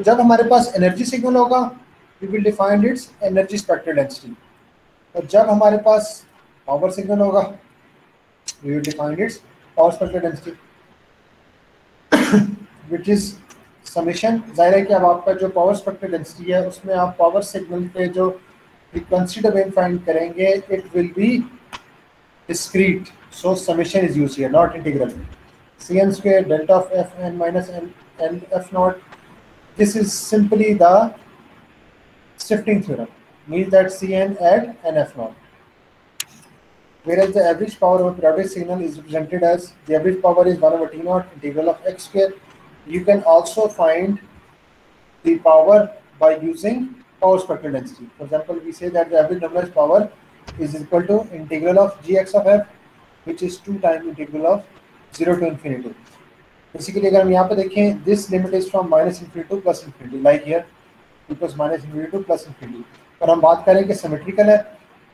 तो जब हमारे पास एनर्जी सिग्नल होगा we will define its energy spectral density, और जब हमारे पास पावर सिग्नल होगा we will define its power spectral density which is summation. जाहिर है कि अब आपका जो पावर स्पेक्ट्रल डेंसिटी है उसमें आप पावर सिग्नल पे जो फ्रीक्वेंसी डोमेन फाइंड करेंगे it will be discrete, so summation is used here not integral. Cn square delta of Fn minus N F naught. This is simply the shifting theorem. Means that Cn add and F naught. Whereas the average power of a periodic signal is represented as the average power is 1 over T naught integral of x square. You can also find the power by using power spectral density. For example, we say that the average normalized power is equal to integral of gx of f, which is 2 times integral of 0 to infinity. Basically, अगर हम यहाँ पे देखें, this limit is from minus infinity to plus infinity, like here, because minus infinity to plus infinity. और हम बात करें कि symmetrical है,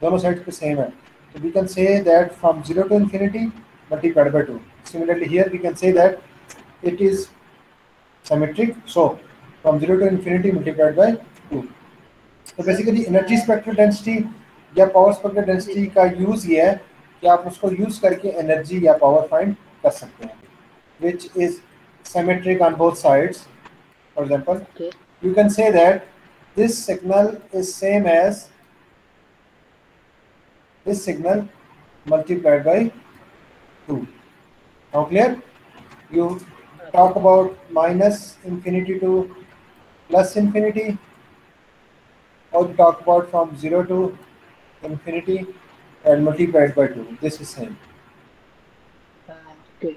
दोनों sides पे same है, so we can say that from 0 to infinity multiplied by 2. Similarly, here we can say that it is symmetric, so from 0 to infinity multiplied by 2. So basically, energy spectral density या power spectral density का use ये है कि आप उसको use करके energy या power find कर सकते हैं, which is symmetric on both sides. For example, you can say that this signal is same as this signal multiplied by 2. Now clear? You talk about minus infinity to plus infinity, or you talk about from 0 to infinity and multiplied by 2. This is same. Okay.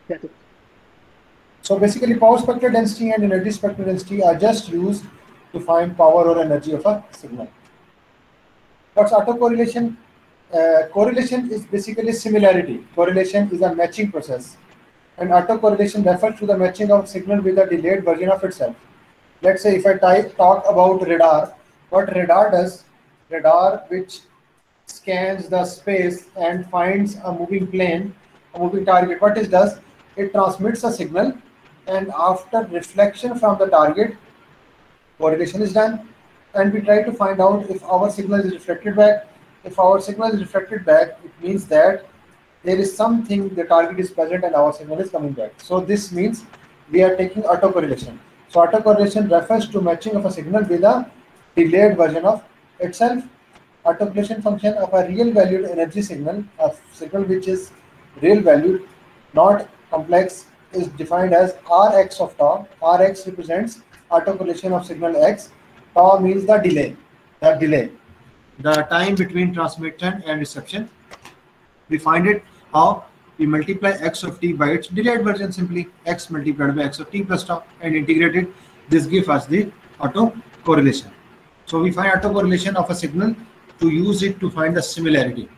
Got it. So basically, power spectral density and energy spectral density are just used to find power or energy of a signal. What's autocorrelation? Correlation is basically similarity. Correlation is a matching process, and autocorrelation refers to the matching of signal with a delayed version of itself. Let's say if I talk about radar, what radar does, radar which scans the space and finds a moving plane, a moving target, what it does, it transmits a signal, and after reflection from the target, correlation is done, and we try to find out if our signal is reflected back. If our signal is reflected back, it means that there is something, the target is present and our signal is coming back. So this means we are taking autocorrelation. So autocorrelation refers to matching of a signal with a delayed version of itself. Autocorrelation function of a real valued energy signal, a signal which is real valued, not complex, is defined as Rx of tau. Rx represents autocorrelation of signal x. Tau means the delay, the time between transmission and reception. We find it how? We multiply x of t by its delayed version, simply x multiplied by x of t plus tau, and integrate it. This gives us the autocorrelation. So we find autocorrelation of a signal to use it to find the similarity.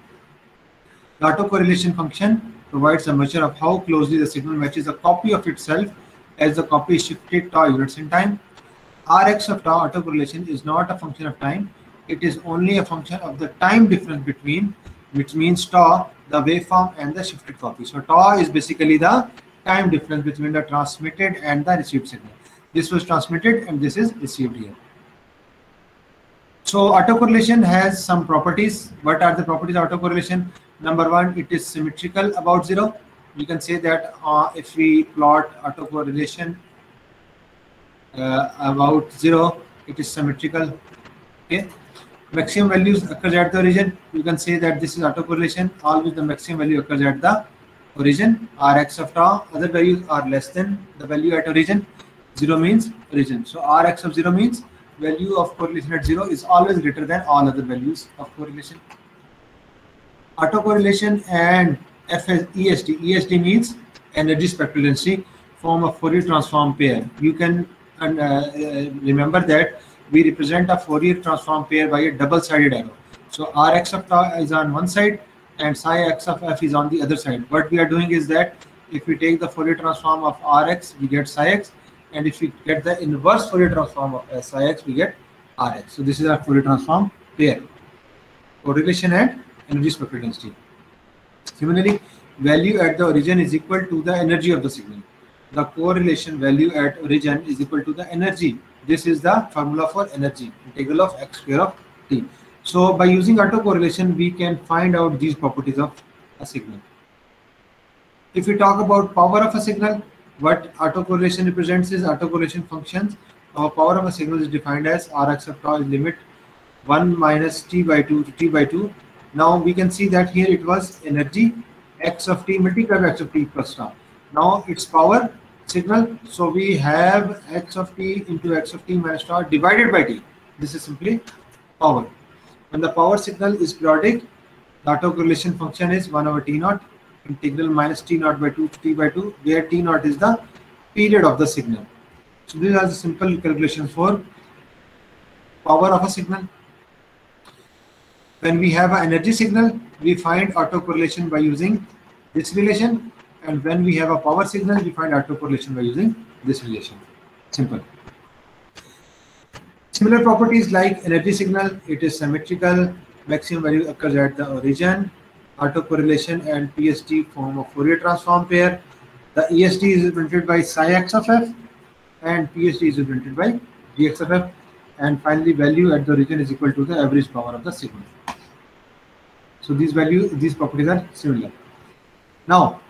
The autocorrelation function provides a measure of how closely the signal matches a copy of itself as the copy is shifted tau units in time. Rx of tau autocorrelation is not a function of time. It is only a function of the time difference between, which means tau, the waveform, and the shifted copy. So tau is basically the time difference between the transmitted and the received signal. This was transmitted and this is received here. So autocorrelation has some properties. What are the properties of autocorrelation? Number one, it is symmetrical about 0. You can say that if we plot autocorrelation about 0, it is symmetrical. Okay. Maximum values occurs at the origin. You can say that this is autocorrelation. Always the maximum value occurs at the origin. Rx of tau, other values are less than the value at origin. 0 means origin. So Rx of 0 means value of correlation at 0 is always greater than all other values of correlation. Autocorrelation and ESD. ESD means energy spectral density, form a Fourier transform pair. You can remember that we represent a Fourier transform pair by a double-sided arrow. So Rx of tau is on one side and psi x of f is on the other side. What we are doing is that if we take the Fourier transform of Rx, we get psi x, and if we get the inverse Fourier transform of psi x, we get Rx. So this is our Fourier transform pair. Correlation and energy spectral density. Similarly, value at the origin is equal to the energy of the signal. the correlation value at origin is equal to the energy. This is the formula for energy, integral of x square of t. So by using autocorrelation, we can find out these properties of a signal. If we talk about power of a signal, what autocorrelation represents is autocorrelation functions. Our power of a signal is defined as Rx of tau is limit 1 minus t by 2 to t by 2. Now we can see that here it was energy x of t multiplied by x of t plus tau. Now it's power signal, so we have x of t into x of t minus tau divided by t. This is simply power. When the power signal is periodic, the autocorrelation function is 1 over t naught integral minus t naught by 2 to t by 2, where t naught is the period of the signal. So these are the simple calculations for power of a signal. When we have an energy signal, we find autocorrelation by using this relation, and when we have a power signal, we find autocorrelation by using this relation. Simple. Similar properties like energy signal, it is symmetrical, maximum value occurs at the origin. Autocorrelation and PSD form of Fourier transform pair. The ESD is represented by psi x of f, and PSD is represented by dx of f, and finally value at the origin is equal to the average power of the signal. So these properties are similar. Now,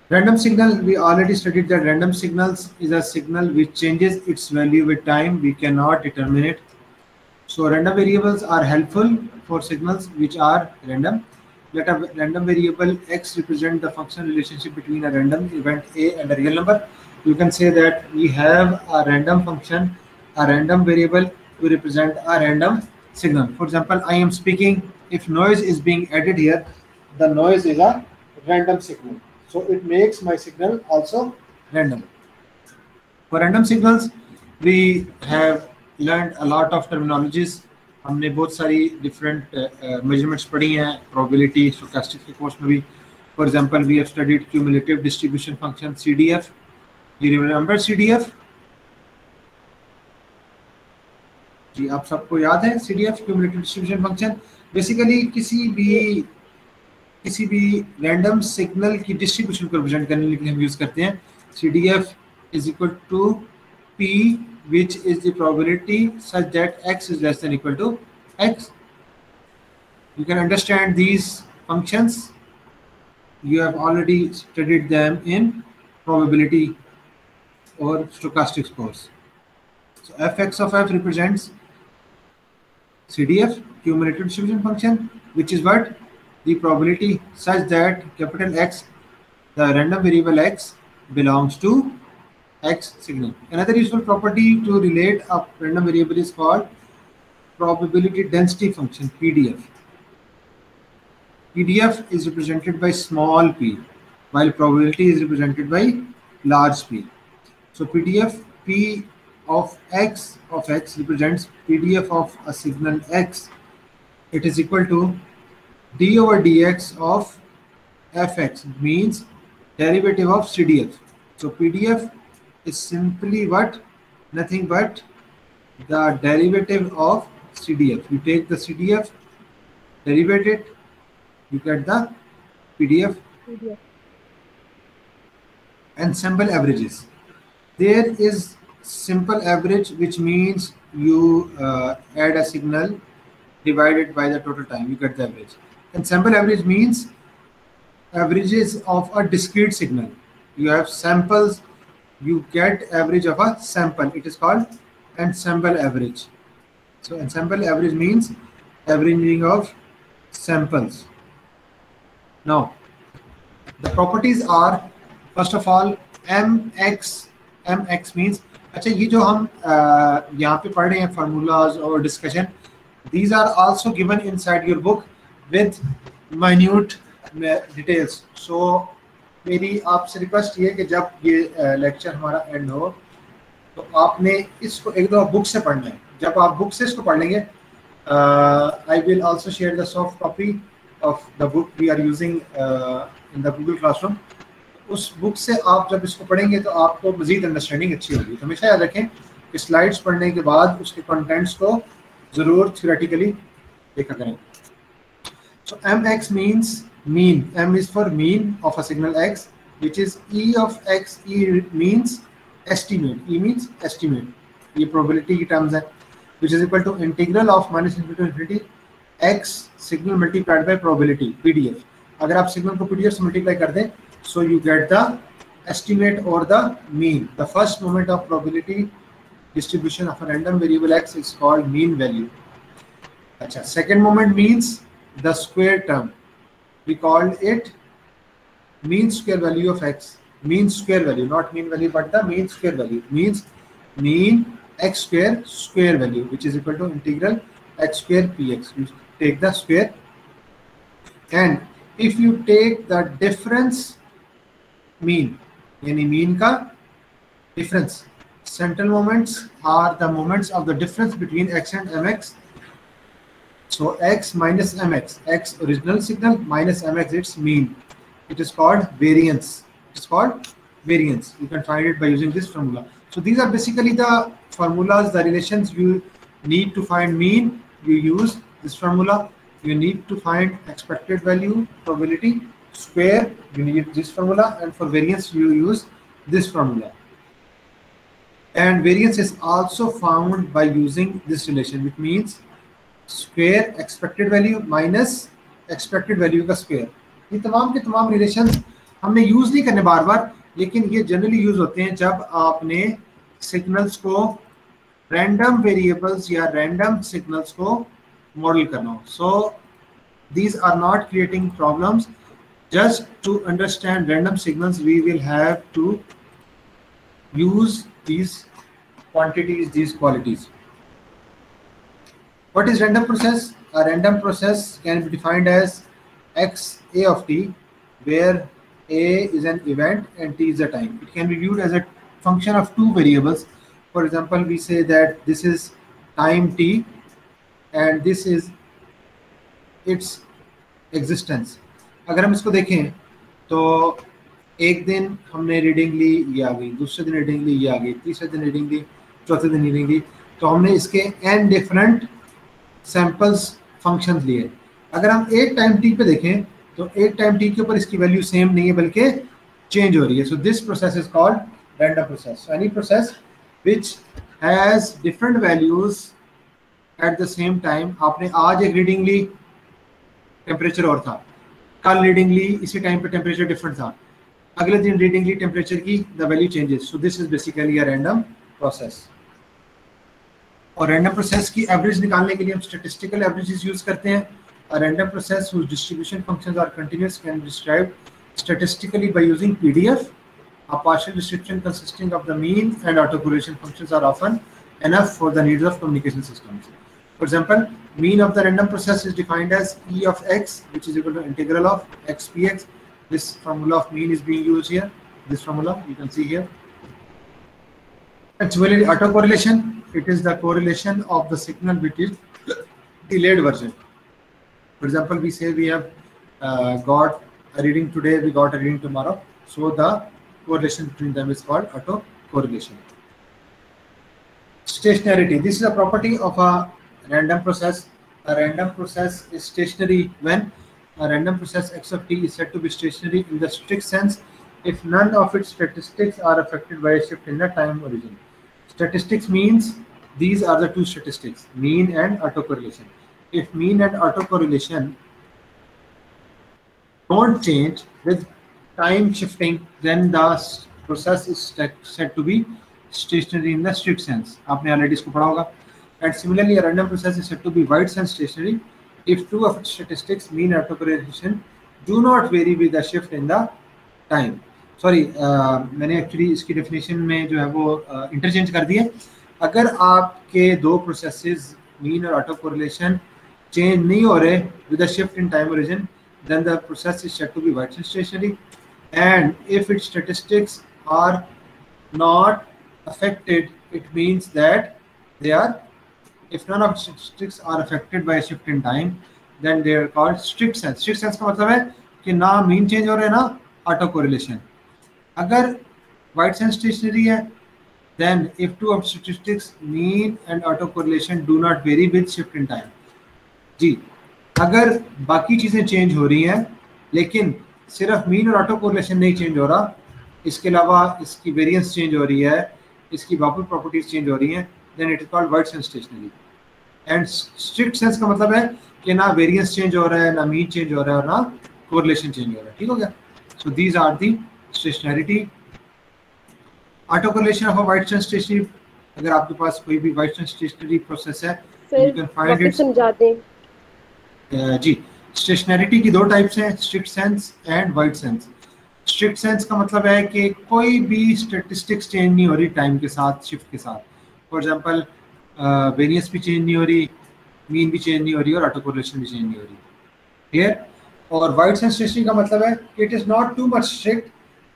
random signal, we already studied that random signals is a signal which changes its value with time. We cannot determine it. So random variables are helpful for signals which are random. Let a random variable x represent the functional relationship between a random event a and a real number. You can say that we have a random function, a random variable to represent a random signal. For example, I am speaking. If noise is being added here, the noise is a random signal. So it makes my signal also random. For random signals, we have learned a lot of terminologies. हमने बहुत सारी different measurements पढ़ी हैं, probability, stochastics के course में भी. For example, we have studied cumulative distribution function CDF. You remember CDF? जी आप सबको याद है CDF, cumulative distribution function. Basically किसी भी रैंडम सिग्नल की डिस्ट्रीब्यूशन को रिप्रेजेंट करने के लिए हम यूज करते हैं. CDF is equal to P, which is the probability such that x is less than equal to x. You can understand these functions. You have already studied them in probability or stochastics course. So fx of f represents CDF, cumulative distribution function, which is what? The probability such that capital X, the random variable x, belongs to x signal. Another useful property to relate a random variable is called probability density function, PDF. PDF is represented by small p, while probability is represented by large p. So PDF p of x represents PDF of a signal x. It is equal to d over dx of fx, means derivative of CDF. So PDF is simply what? Nothing but the derivative of CDF. You take the CDF, derivate it, you get the PDF. Ensemble averages. There is simple average, which means you add a signal divided by the total time, you get the average. Ensemble average means averages of a discrete signal. You have samples, you get average of a sample. It is called ensemble average. So ensemble average means averaging of samples. Now, the properties are, first of all, mx means, अच्छा ये जो हम यहाँ पे पढ़ रहे हैं formulas और discussion, these are also given inside your book with minute details. So मेरी आपसे रिक्वेस्ट ये है कि जब ये लेक्चर हमारा एंड हो तो आपने इसको एक दो बुक से पढ़ना है. जब आप बुक से इसको पढ़ लेंगे, I will also share the soft copy of the book we are using in the Google Classroom. उस बुक से आप जब इसको पढ़ेंगे तो आपको मजीद अंडरस्टैंडिंग अच्छी होगी. तो हमेशा याद रखें कि स्लाइड्स पढ़ने के बाद उसके कंटेंट्स को ज़रूर थ्योरेटिकली देखा करें. So mx means mean. M is for mean of a signal x. which is E of x. E means estimate. E means estimate. ये probability की terms है, which is equal to integral of minus infinity to infinity x signal multiplied by probability PDF. अगर आप signal को PDF से multiply कर दें, so you get the estimate or the mean. The first moment of probability distribution of a random variable x is called mean value. अच्छा, second moment means the square term. We call it mean square value of x. Mean square value, not mean value, but the mean square value means mean x square value, which is equal to integral x square px. You take the square, and if you take the difference mean, यानी mean का difference, central moments are the moments of the difference between x and mx. So x minus mx, x original signal minus mx its mean. It is called variance. It's called variance. You can find it by using this formula. So these are basically the formulas, the relations you need to find mean. You use this formula. You need to find expected value, probability, square. You need this formula, and for variance you use this formula. And variance is also found by using this relation, which means square expected value minus expected value का square. ये तमाम के तमाम relations हमने use नहीं करने बार बार, लेकिन ये जनरली यूज होते हैं जब आपने सिग्नल्स को रैंडम वेरिएबल्स या रैंडम सिग्नल्स को मॉडल करना हो. So these are not creating problems. Just to understand random signals we will have to use these quantities, these qualities. What is random process? A random process can be defined as x a of t, where a is an event and t is a time. It can be viewed as a function of two variables. For example, we say that this is time t and this is its existence. अगर हम इसको देखें तो एक दिन हमने reading ली, ये आ गई, दूसरे दिन रीडिंग ली, ये आ गई, तीसरे दिन रीडिंग ली, चौथे दिन रीडिंग ली. तो हमने इसके n डिफरेंट सैंपल्स फंक्शंस लिए. अगर हम एक टाइम t पे देखें तो एक टाइम t के ऊपर इसकी वैल्यू सेम नहीं है बल्कि चेंज हो रही है. So this process is called random process. Any process which has different values at the same time. आपने आज एक रीडिंग ली, टेम्परेचर और था, कल रीडिंग ली, इसी टाइम पे टेम्परेचर डिफरेंट था, अगले दिन रीडिंग ली, टेम्परेचर की the value changes. So this is basically a random process. और रैंडम प्रोसेस की एवरेज निकालने के लिए हम स्टैटिस्टिकल एवरेजेस यूज करते हैं. A random process whose distribution functions are continuous can be described statistically by using PDF. A partial description consisting of the mean and autocorrelation functions are often enough for the needs of communication systems. For example, mean of the random process is defined as E of x, which is equal to integral of x px. This formula of mean is being used here. This formula you can see here. And similarly, autocorrelation, it is the correlation of the signal with its delayed version. For example, we say we have got a reading today, we got a reading tomorrow. So the correlation between them is called autocorrelation. Stationarity. This is a property of a random process. A random process is stationary when a random process x of t is said to be stationary in the strict sense if none of its statistics are affected by a shift in the time origin. Statistics means these are the two statistics, mean and autocorrelation. If mean and autocorrelation don't change with time shifting, then the process is said to be stationary in the strict sense. आपने already इसको पढ़ा होगा. And similarly, a random process is said to be wide sense stationary if two of its statistics, mean and autocorrelation, do not vary with the shift in the time. Sorry, मैंने actually इसकी definition में जो है वो interchange कर दी है. अगर आपके दो processes, mean और autocorrelation change नहीं हो रहे with a shift in time origin, then the process is said to be wide sense stationary. And if its statistics are not affected, it means that they are, if none of statistics are affected by a shift in time, then they are called strict sense. Strict sense का मतलब है कि ना mean change हो रहा है ना autocorrelation. अगर wide sense stationary है, then if two of statistics, mean and autocorrelation, do not vary with shift in time. जी, अगर बाकी चीजें चेंज हो रही हैं लेकिन सिर्फ मीन और ऑटो कोरिलेशन नहीं चेंज हो रहा, इसके अलावा इसकी वेरिएंस चेंज हो रही है, इसकी बाकी प्रॉपर्टीज चेंज हो रही हैं, then it is called wide sense stationary. And strict sense का मतलब है कि ना वेरिएंस चेंज हो रहा है, ना मीन चेंज हो रहा है, और ना कोरिलेशन चेंज हो रहा है। ठीक हो गया? So these are the stationarity. Autocorrelation of a wide sense stationary, अगर आपके पास कोई भी वाइड सेंस स्टेशनरी प्रोसेस है, यू कैन फाइंड इट। समझाते हैं जी, स्टेशनरिटी की दो टाइप्स हैं, strict sense and wide sense. Strict sense का मतलब है कि कोई भी स्टैटिस्टिक्स चेंज नहीं हो रही टाइम के साथ, शिफ्ट के साथ। फॉर एग्जांपल वेरिएंस भी चेंज नहीं हो रही, मीन भी चेंज नहीं हो रही, और ऑटो कोरिलेशन भी चेंज नहीं हो रही। क्लियर? और वाइड सेंस स्टेशनरी का मतलब है कि it is not too much strict,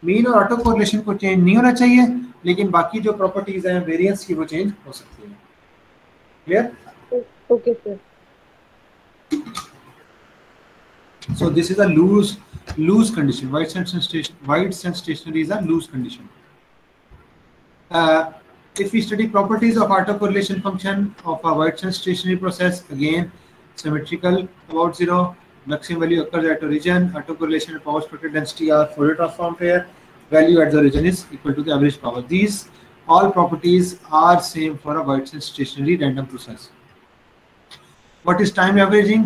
mean और ऑटो कोरिलेशन को चेंज नहीं होना चाहिए, लेकिन बाकी जो प्रॉपर्टीज हैं वेरिएंस की वो चेंज हो सकती है। Clear? Okay sir. So this is a loose condition. Wide sense stationary is a loose condition. If we study properties of autocorrelation function of a wide sense stationary process, again symmetrical about zero, maximum value occurs at origin, autocorrelation and power spectral density are Fourier transform pair, value at the origin is equal to the average power. These all properties are same for a wide sense stationary random process. What is time averaging?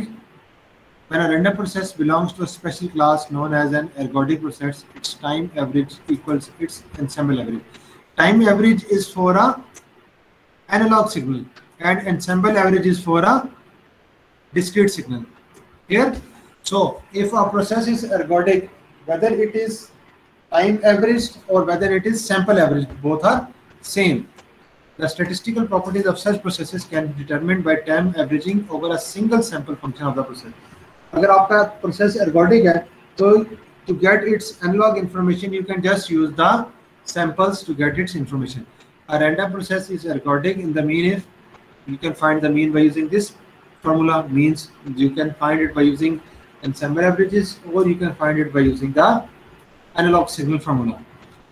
When a random process belongs to a special class known as an ergodic process, its time average equals its ensemble average. Time average is for a analog signal and ensemble average is for a discrete signal. Here, so if a process is ergodic, whether it is time averaged or whether it is sample averaged, both are same. The statistical properties of such processes can be determined by time averaging over a single sample function of the process. अगर आपका process ergodic है तो to get its analog information you can just use the samples to get its information. A random process is ergodic in the mean if you can find the mean by using this formula. Means you can find it by using ensemble averages or you can find it by using the analog signal formula.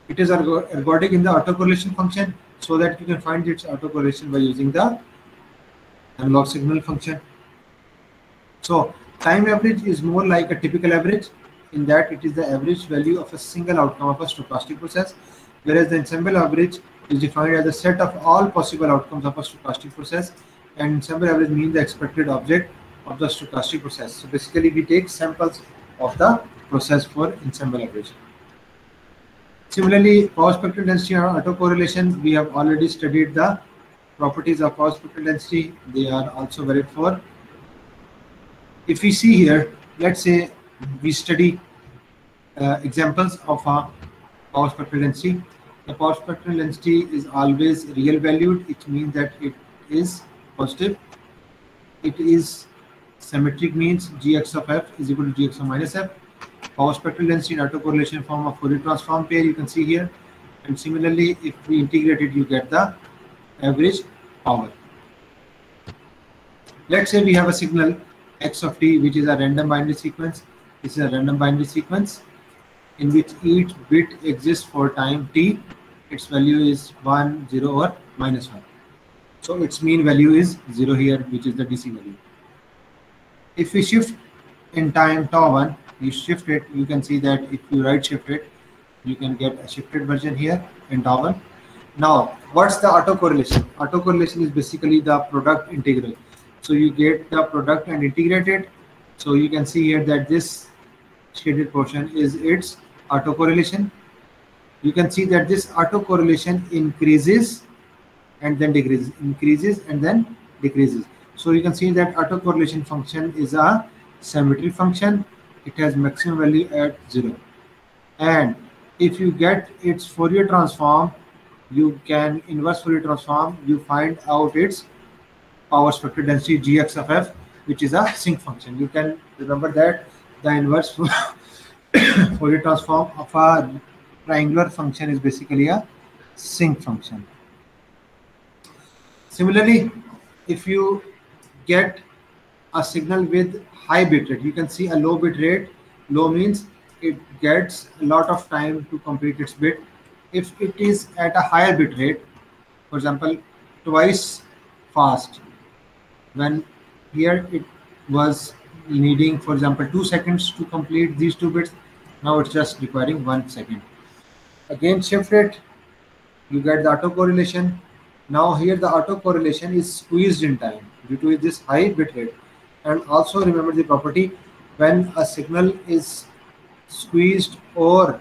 It is ergodic in the autocorrelation function so that you can find its autocorrelation by using the analog signal function. So time average is more like a typical average in that it is the average value of a single outcome of a stochastic process, whereas the ensemble average is defined as a set of all possible outcomes of a stochastic process, and ensemble average means the expected object of the stochastic process. So basically we take samples of the process for ensemble average. Similarly, power spectral density and autocorrelation, we have already studied the properties of power spectral density. They are also valid for. If we see here, let's say we study examples of a power spectral density. The power spectral density is always real valued. It means that it is positive. It is symmetric, means gx of f is equal to gx of minus f. Power spectral density and autocorrelation form a Fourier transform pair, you can see here. And similarly, if we integrate it, you get the average power. Let's say we have a signal x of t, which is a random binary sequence. This is a random binary sequence in which each bit exists for time t. Its value is 1, 0 or minus 1. So its mean value is 0 here, which is the DC value. If we shift in time tau 1, you shift it, you can see that if you right shift it, you can get a shifted version here in tau 1. Now, what's the autocorrelation? Autocorrelation is basically the product integral. So you get the product and integrate it. So you can see here that this shaded portion is its autocorrelation. You can see that this autocorrelation increases and then decreases, increases and then decreases. So you can see that autocorrelation function is a symmetric function. It has maximum value at 0. And if you get its Fourier transform, you can inverse Fourier transform, you find out its power spectral density gx of f, which is a sinc function. You can remember that the inverse Fourier transform of a triangular function is basically a sinc function. Similarly, if you get a signal with high bit rate, you can see a low bit rate. Low means it gets a lot of time to complete its bit. If it is at a higher bit rate, for example, twice fast, when here it was needing, for example, 2 seconds to complete these 2 bits, Now it's just requiring 1 second. Again shift it, you get the autocorrelation. Now here the autocorrelation is squeezed in time due to this high bit rate. And also remember the property, when a signal is squeezed or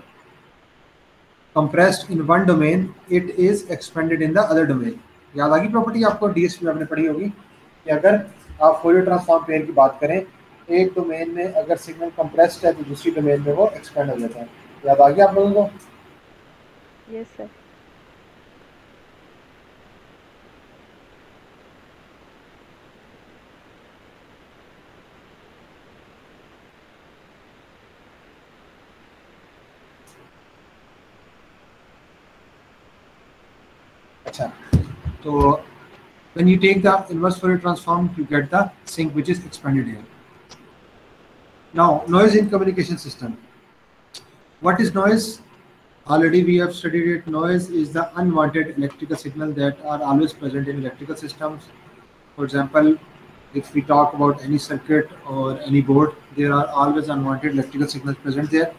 compressed in one domain, it is expanded in the other domain. याद आ गई property आपको, DSP में आपने पढ़ी होगी कि अगर आप फोरियर ट्रांसफॉर्म पेयर की बात करें, एक डोमेन में अगर सिग्नल कंप्रेस्ड है तो दूसरी डोमेन में वो एक्सपेंड हो जाता है। याद आ गया आप लोगों को? Yes sir. अच्छा, तो when you take the inverse Fourier transform, you get the sync which is expanded here. Now, noise in communication system. What is noise? Already we have studied it. Noise is the unwanted electrical signal that are always present in electrical systems. For example, if we talk about any circuit or any board, there are always unwanted electrical signals present there.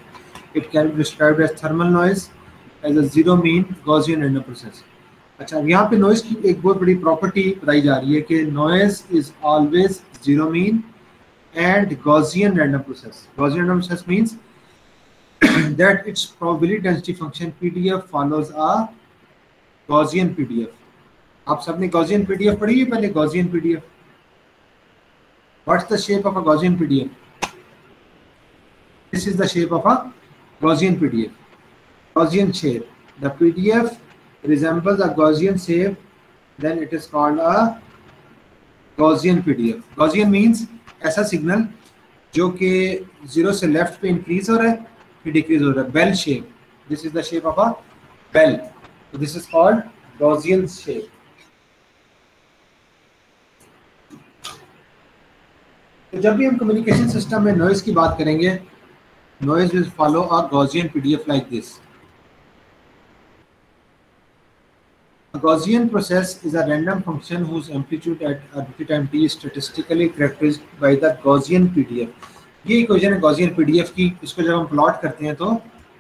It can be described as thermal noise, as a zero mean Gaussian random process. अच्छा, यहाँ पे noise की एक बहुत बड़ी property बताई जा रही है कि noise is always zero mean and Gaussian random process. Gaussian random process means that it's probability density function PDF follows a Gaussian PDF. आप सबने गॉसियन पीडीएफ पढ़ी है पहले? Gaussian PDF, what's the shape of a Gaussian PDF? This is the shape of a Gaussian PDF. Gaussian shape, the PDF resembles a Gaussian shape, then it is called a Gaussian PDF. Gaussian means ऐसा signal जो कि zero से left पे increase हो रहा है फिर decrease हो रहा है. Bell shape, this is the shape of a bell, so this is called Gaussian shape. तो जब भी हम कम्युनिकेशन सिस्टम में नॉइज की बात करेंगे, noise will follow a Gaussian PDF like this. A Gaussian process is a random function whose amplitude at arbitrary time t is statistically characterized by the Gaussian PDF. ये equation है Gaussian PDF की. इसको जब हम plot करते हैं तो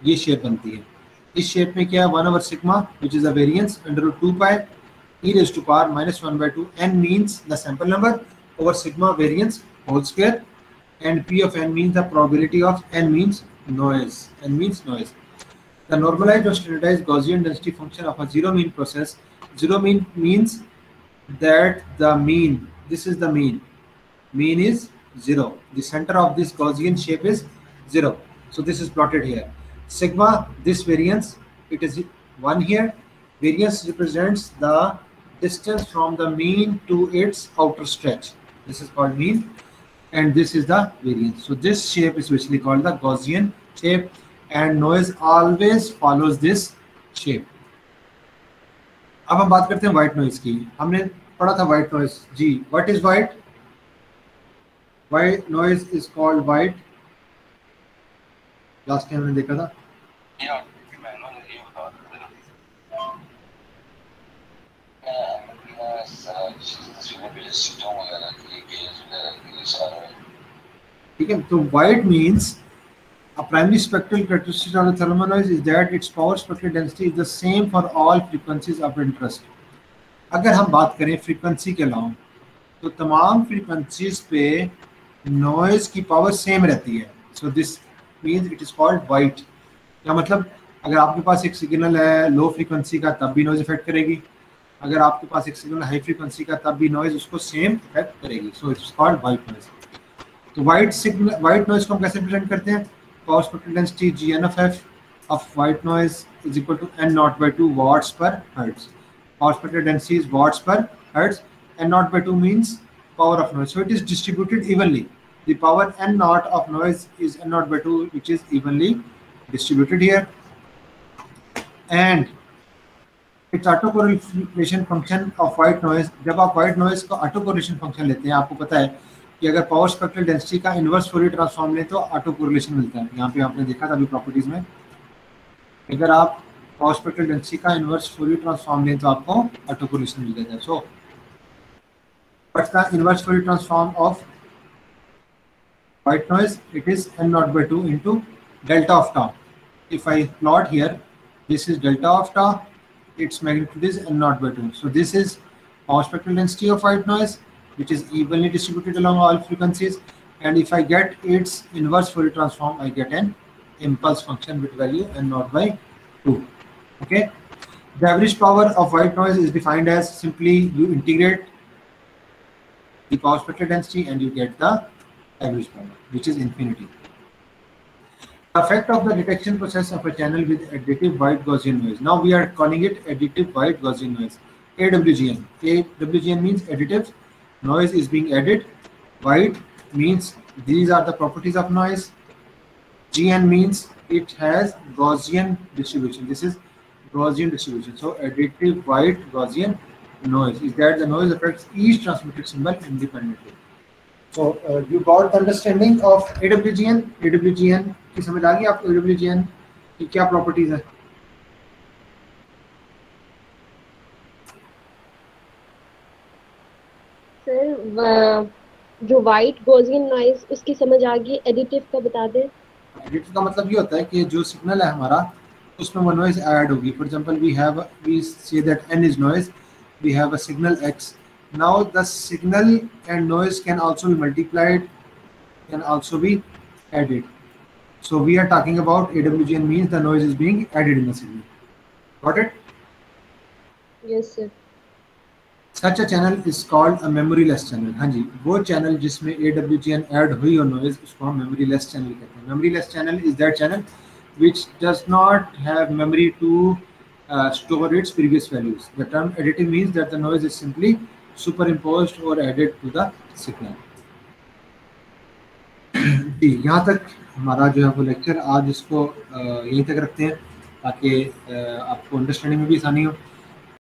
ये शेप बनती है. इस शेप में क्या है? 1/sigma which is a variance under root 2 pi e raised to power -1/2. n means the sample number over sigma variance whole square, and p of n means the probability of n means noise. n means noise. The normalized or standardized Gaussian density function of a zero mean process. Zero mean means that the mean, this is the mean. Mean is 0. The center of this Gaussian shape is 0. So this is plotted here. Sigma, this variance, it is 1 here. Variance represents the distance from the mean to its outer stretch. This is called mean. And this is the variance. So this shape is basically called the Gaussian shape. And noise always follows this shape. अब हम बात करते हैं white noise की. हमने पढ़ा था white noise जी. What is white? White noise is called white. Last time हमने देखा था. ठीक है, तो white means a primary spectral characteristic of the thermal noise is that its power spectral density is the same for all frequencies of interest. अगर हम बात करें फ्रीक्वेंसी के अलावा तो तमाम फ्रीक्वेंसीज पे नॉइज की पावर सेम रहती है. So this means it is called white. क्या मतलब? अगर आपके पास एक सिग्नल है लो फ्रीक्वेंसी का तब भी नॉइज इफेक्ट करेगी, अगर आपके पास एक सिग्नल हाई फ्रीक्वेंसी का तब भी नॉइज उसको सेम इफेक्ट करेगी. So it's called white noise. तो वाइट सिग्नल, वाइट नॉइज को हम कैसे प्रेजेंट करते हैं? Power spectral density GNFF of white noise is equal to n0/2 watts per hertz. Power spectral density is watts per hertz. n0/2 means power of noise. So it is distributed evenly. The power n0 of noise is n0/2, which is evenly distributed here. And its autocorrelation function of white noise. जब आप white noise का autocorrelation function लेते हैं, आपको पता है कि अगर पावर स्पेक्ट्रल डेंसिटी का इनवर्स फोरियर ट्रांसफॉर्म लें तो ऑटो कोरिलेशन मिलता है. यहाँ पे आपने देखा था अभी प्रॉपर्टीज में, अगर आप पावर स्पेक्ट्रल डेंसिटी का इनवर्स फोरियर ट्रांसफॉर्म लें तो आपको ऑटो कोरिलेशन मिल जाता है. So what's the inverse Fourier transform of white noise? It is n0/2 into delta of tau. If I plot here, this is delta of tau, its magnitude is n naught by 2. So this is power spectral density of white noise, which is evenly distributed along all frequencies. And if I get its inverse Fourier transform, I get an impulse function with value n naught by 2. Okay. The average power of white noise is defined as simply you integrate the power spectral density and you get the average power, which is infinity. The effect of the detection process of a channel with additive white Gaussian noise. Now we are calling it additive white Gaussian noise, AWGN. AWGN means additive noise is being added. White means these are the properties of noise. GN means it has Gaussian distribution. This is Gaussian distribution. So additive white Gaussian noise is that the noise affects each transmitted symbol independently. So you got the understanding of AWGN. AWGN की समझ आ गई आपको? AWGN की क्या properties है? Sir जो white Gaussian noise उसकी समझ आ गई, एडिटिव का बता दें। एडिटिव का मतलब ये होता है कि जो सिग्नल है हमारा उसमें वो नॉइज ऐड होगी. For example we say that n is noise, we have a signal x. Now the signal and noise can also be multiplied, can also be added. So we are talking about AWGN means the noise is being added in the signal. Got it? Yes sir. Such a channel is called a memoryless channel. हाँ जी, वो channel जिसमें AWGN add हुई और noise उसको हम memoryless channel कहते हैं. Memoryless channel is that channel which does not have memory to store its previous values. The term additive means that the noise is simply superimposed or added to the signal. जी, यहाँ तक हमारा जो है वो lecture आज इसको यहीं तक रखते हैं ताकि आपको अंडरस्टैंडिंग में भी आसानी हो.